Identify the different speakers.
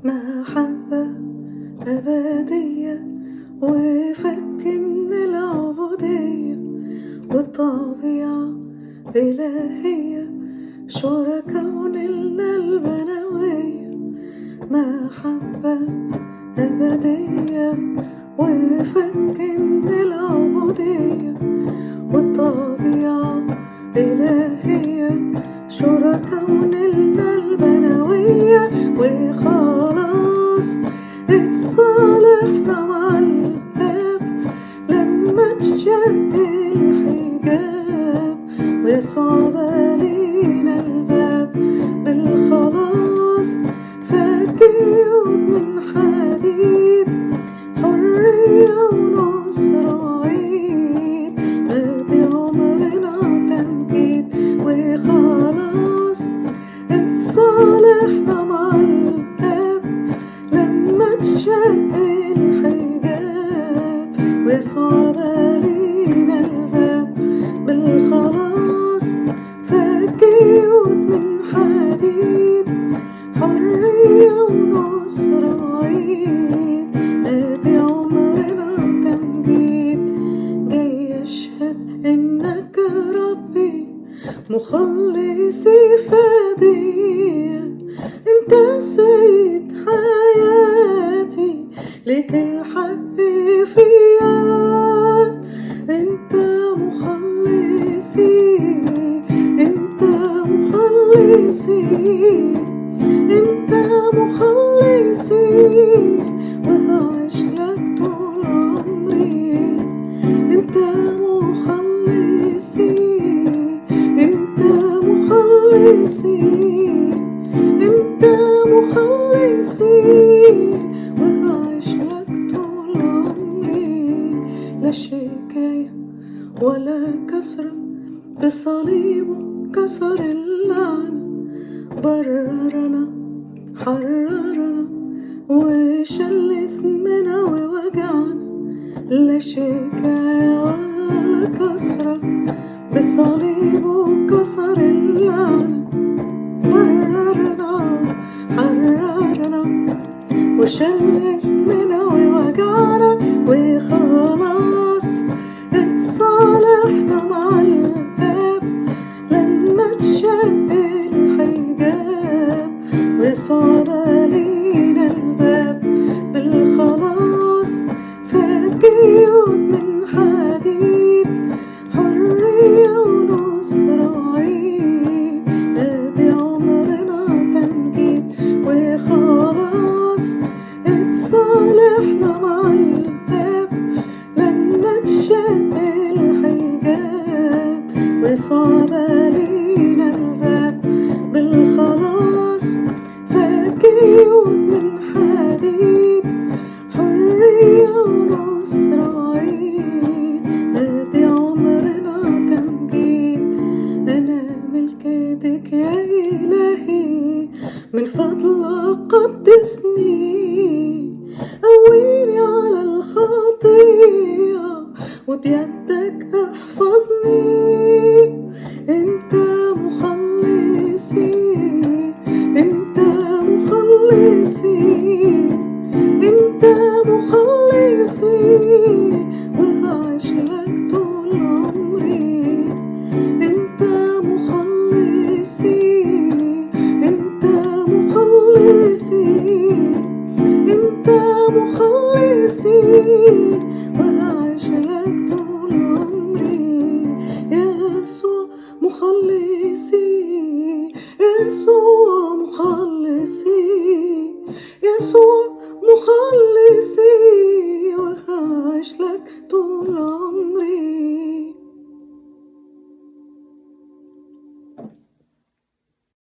Speaker 1: محبة أبدية وفك من العبودية، والطبيعة إلهية شركا ونلنا البنوية. محبة أبدية وفك من العبودية، والطبيعة إلهية شركا ونلنا البنوية. وخلاص اتصالحنا مع الآب لما اتشق الحجاب، وصعب علينا الباب بالخلاص. فك قيود من حديد، حرية ونصر عيد، نادي عمرنا تمجيد. وخلاص اتصالحنا مع الآب لما اتشق الحجاب، وصعب علينا الباب بالخلاص. فك قيود من حديد، حرية ونصر عيد، نادي عمرنا تمجيد. جاي أشهد إنك ربي مخلصي فدية، انت سيد حياتي ليك الحق فيا. انت مخلصي، انت مخلصي، انت مخلصي، وهعيش لك طول عمري. انت مخلصي، انت مخلصي، انت مخلصي، وهعيش لك طول عمري. لا شكاية ولا كسرة، بصليبه كسر اللعنة، بررنا حررنا وشل ثمنا ووجعنا. لا شكاية ولا كسرة، بصليبه كسر اللعنة، بررنا حررنا وشل ثمنا ووجعنا. وخلاص اتصالحنا مع الآب لما اتشق الحجاب، وصعب علينا الباب بالخلاص. فك قيود من حديد، حرية ونصر عيد، نادي عمرنا تمجيد. وخلاص اتصالحنا مع الآب لما اتشق الحجاب، وصعب علينا الباب بالخلاص. فك قيود من حديد، حرية ونصر عيد، نادي عمرنا تمجيد. أنا ملك ايدك يا إلهي، من فضلك قدسني، قويني على الخطية وبيدك احفظني. انت مخلصي، انت مخلصي، انت مخلصي، وهعيش لك طول عمري. انت مخلصي، انت مخلصي، انت مخلصي، وهعيش لك طول عمري. يسوع مخلصي، يسوع مخلصي، يسوع مخلصي.